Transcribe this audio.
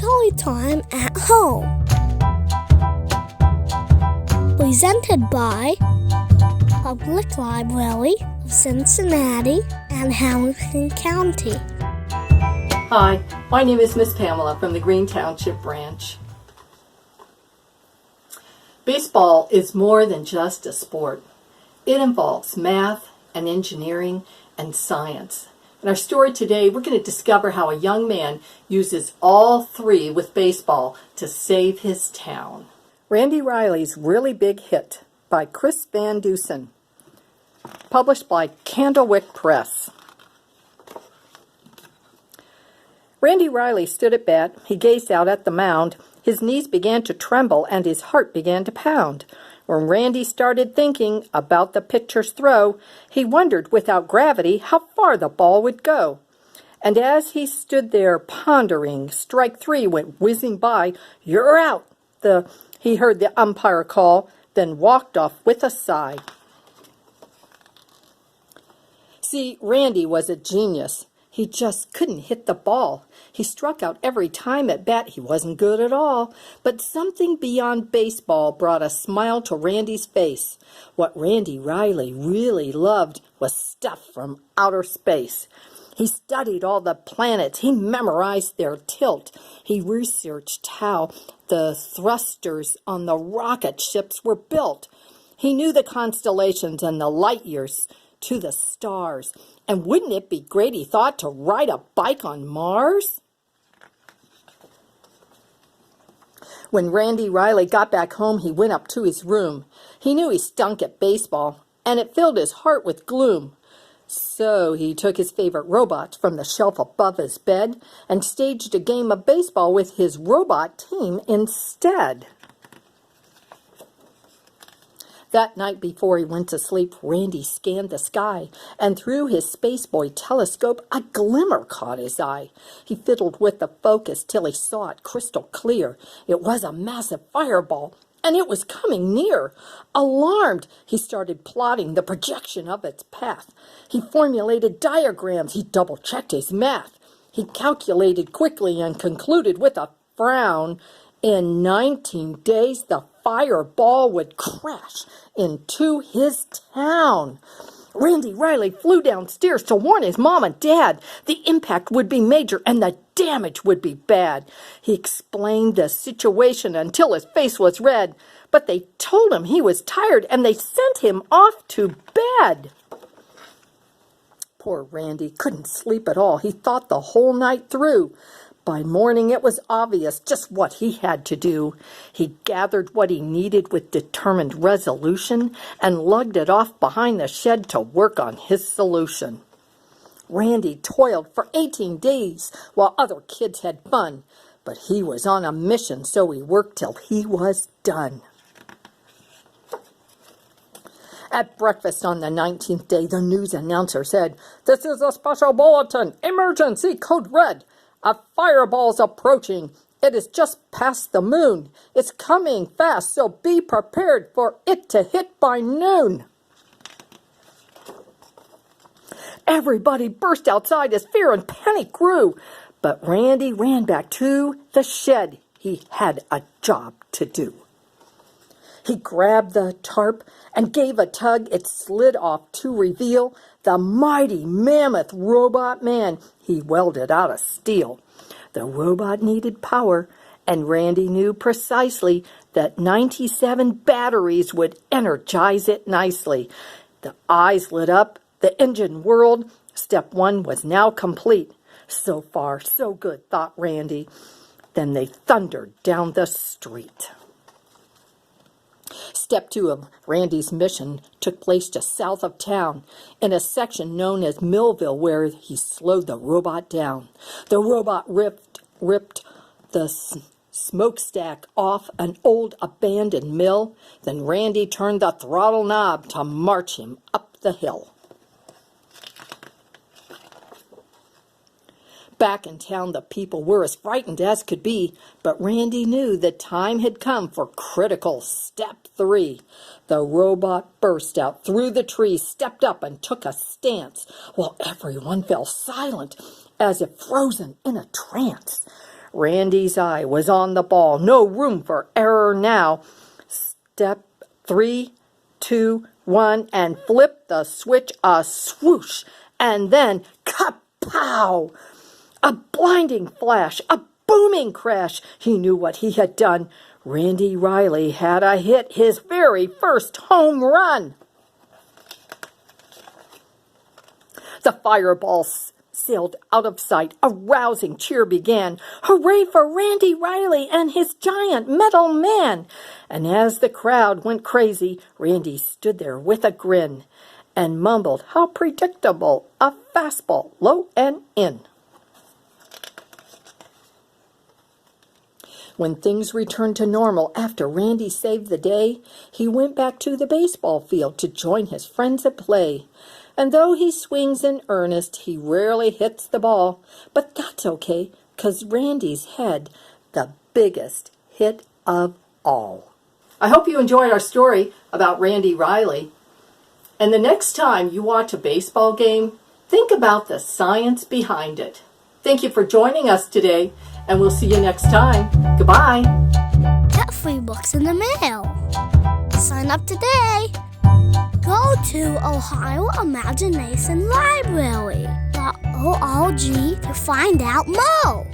Storytime at Home. Presented by Public Library of Cincinnati and Hamilton County. Hi, my name is Miss Pamela from the Township branch. Baseball is more than just a sport. It involves math and engineering and science. In our story today, we're going to discover how a young man uses all three with baseball to save his town. Randy Riley's Really Big Hit by Chris Van Dusen. Published by Candlewick Press. Randy Riley stood at bat. He gazed out at the mound. His knees began to tremble and his heart began to pound. When Randy started thinking about the pitcher's throw, he wondered without gravity how far the ball would go. And as he stood there pondering, strike three went whizzing by. "You're out," he heard the umpire call, then walked off with a sigh. See, Randy was a genius. He just couldn't hit the ball. He struck out every time at bat. He wasn't good at all. But something beyond baseball brought a smile to Randy's face. What Randy Riley really loved was stuff from outer space. He studied all the planets. He memorized their tilt. He researched how the thrusters on the rocket ships were built. He knew the constellations and the light years to the stars. And wouldn't it be great, he thought, to ride a bike on Mars? When Randy Riley got back home, he went up to his room. He knew he stunk at baseball, and it filled his heart with gloom. So he took his favorite robot from the shelf above his bed and staged a game of baseball with his robot team instead. That night before he went to sleep, Randy scanned the sky, and through his spaceboy telescope, a glimmer caught his eye. He fiddled with the focus till he saw it crystal clear. It was a massive fireball, and it was coming near. Alarmed, he started plotting the projection of its path. He formulated diagrams. He double-checked his math. He calculated quickly and concluded with a frown. In 19 days, the fireball would crash into his town. Randy Riley flew downstairs to warn his mom and dad. The impact would be major and the damage would be bad. He explained the situation until his face was red, but they told him he was tired and they sent him off to bed. Poor Randy couldn't sleep at all. He thought the whole night through. By morning, it was obvious just what he had to do. He gathered what he needed with determined resolution and lugged it off behind the shed to work on his solution. Randy toiled for 18 days while other kids had fun, but he was on a mission, so he worked till he was done. At breakfast on the 19th day, the news announcer said, "This is a special bulletin. Emergency code red. A fireball's approaching. It is just past the moon. It's coming fast, so be prepared for it to hit by noon." Everybody burst outside as fear and panic grew. But Randy ran back to the shed. He had a job to do. He grabbed the tarp and gave a tug. It slid off to reveal the mighty mammoth robot man he welded out of steel. The robot needed power, and Randy knew precisely that 97 batteries would energize it nicely. The eyes lit up, the engine whirled. Step one was now complete. So far, so good, thought Randy. Then they thundered down the street. Step two of Randy's mission took place just south of town, in a section known as Millville, where he slowed the robot down. The robot ripped the smokestack off an old abandoned mill. Then Randy turned the throttle knob to march him up the hill. Back in town, the people were as frightened as could be, but Randy knew the time had come for critical step three. The robot burst out through the trees, stepped up, and took a stance, while everyone fell silent, as if frozen in a trance. Randy's eye was on the ball. No room for error now. Step 3, 2, 1, and flip the switch, a swoosh, and then kapow! A blinding flash, a booming crash. He knew what he had done. Randy Riley had a hit, his very first home run. The fireball sailed out of sight. A rousing cheer began. Hooray for Randy Riley and his giant metal man! And as the crowd went crazy, Randy stood there with a grin and mumbled, how predictable, a fastball, low and in. When things returned to normal after Randy saved the day, he went back to the baseball field to join his friends at play. And though he swings in earnest, he rarely hits the ball. But that's okay, 'cause Randy's had the biggest hit of all. I hope you enjoyed our story about Randy Riley. And the next time you watch a baseball game, think about the science behind it. Thank you for joining us today, and we'll see you next time. Goodbye. Get free books in the mail. Sign up today. Go to Ohio Imagination Library.org to find out more.